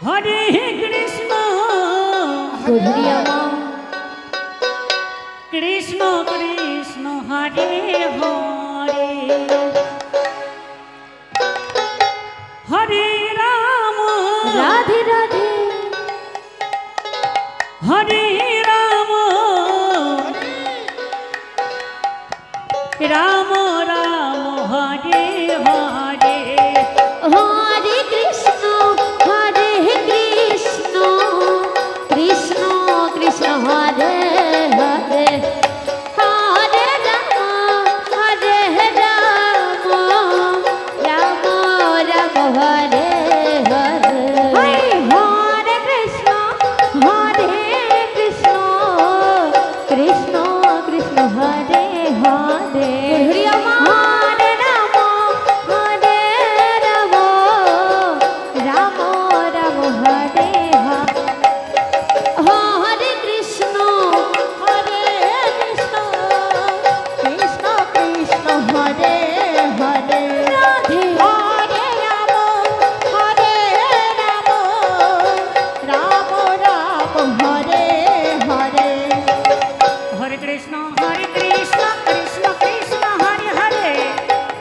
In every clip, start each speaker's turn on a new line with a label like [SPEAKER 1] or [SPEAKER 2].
[SPEAKER 1] হরে কৃষ্ণ কৃষ্ণ কৃষ্ণ হরে হরে হরে রাম
[SPEAKER 2] রাধে রাধে
[SPEAKER 1] হরে রাম রাম রাম হরে হরে
[SPEAKER 2] হরে কৃষ্ণ কৃষ্ণ কৃষ্ণ কৃষ্ণ হরে হরে হরে রাম রাম রাম হরে হরে হরে কৃষ্ণ কৃষ্ণ কৃষ্ণ হরে হরে হরে রাম রাম রাম হরে হরে কৃষ্ণ কৃষ্ণ কৃষ্ণ হরে হরে রাধে হরে রাম রাম রাম হরে হরে
[SPEAKER 1] হরে কৃষ্ণ কৃষ্ণ কৃষ্ণ হরে হরে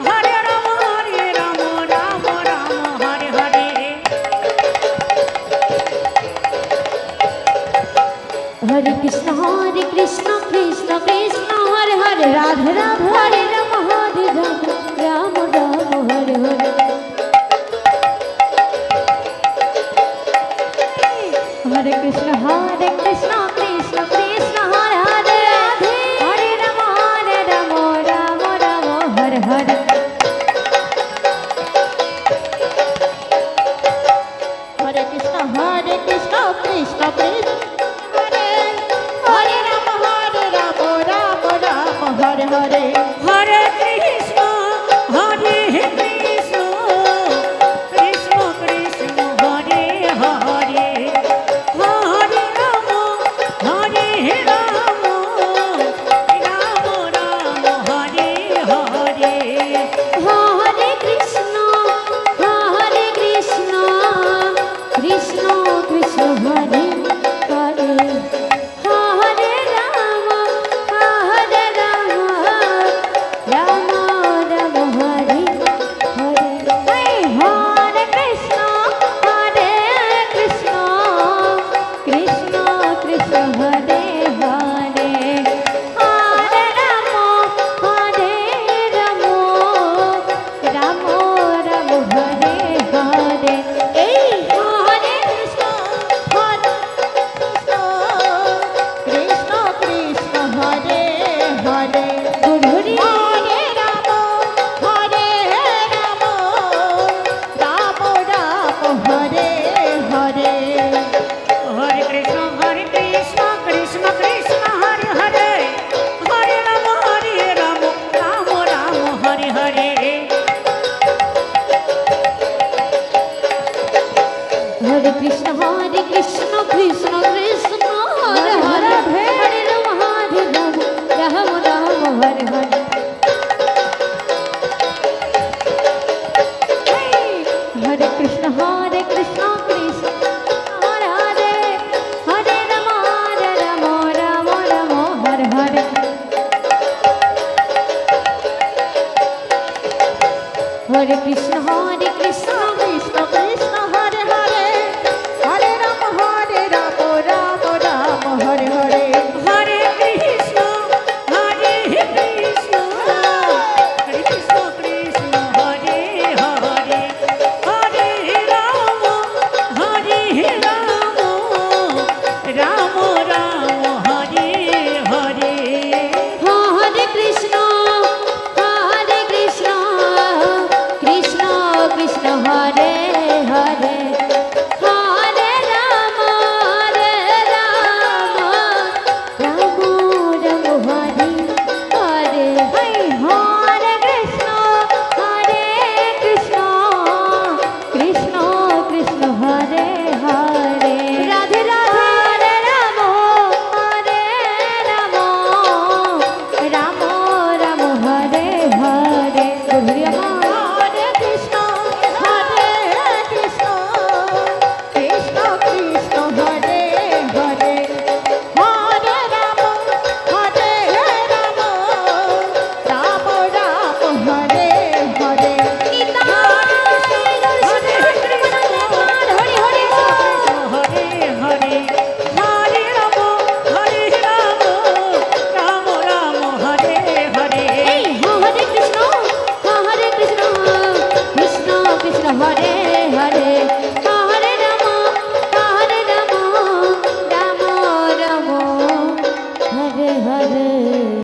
[SPEAKER 1] হরে রাম রাম রাম হরে হরে
[SPEAKER 2] হরে কৃষ্ণ কৃষ্ণ কৃষ্ণ হরে হরে রাধে রাধে হরে রাম রাম রাম হরে হরে হরে কৃষ্ণ কৃষ্ণ কৃষ্ণ হরে হরে রাধে হরে রাম রাম রাম হরে হরে হরে কৃষ্ণ কৃষ্ণ কৃষ্ণ হরে হরে রাম রাম রাম হরে হরে
[SPEAKER 1] হরে কৃষ্ণ কৃষ্ণ কৃষ্ণ কৃষ্ণ হরে হরে হরে রাম রাম রাম হরে হরে
[SPEAKER 2] হরে কৃষ্ণ কৃষ্ণ কৃষ্ণ হরে হরে হরে রাম রাম রাম হরে হরে হরে কৃষ্ণ কৃষ্ণ কৃষ্ণ হরে হরে হরে রাম রাম রাম হরে হরে এই হরে কৃষ্ণ কৃষ্ণ কৃষ্ণ হরে হরে হরে রাম রাম হরে হরে
[SPEAKER 1] হরে কৃষ্ণ কৃষ্ণ কৃষ্ণ হরে হরে হরে রাম রাম রাম হরে হরে
[SPEAKER 2] হরে কৃষ্ণ কৃষ্ণ কৃষ্ণ হরে হরে হরে রাম রাম রাম হরে হরে হরে কৃষ্ণ কৃষ্ণ হরে হরে হরে রাম রাম রাম হরে হরে হরে কৃষ্ণ কৃষ্ণ কৃষ্ণ হরে হরে হরে রাম রাম রাম হরে হরে
[SPEAKER 1] হরে কৃষ্ণ কৃষ্ণ কৃষ্ণ হরে হরে হরে রাম রাম রাম হরে হরে
[SPEAKER 2] হরে কৃষ্ণ কৃষ্ণ কৃষ্ণ হরে হরে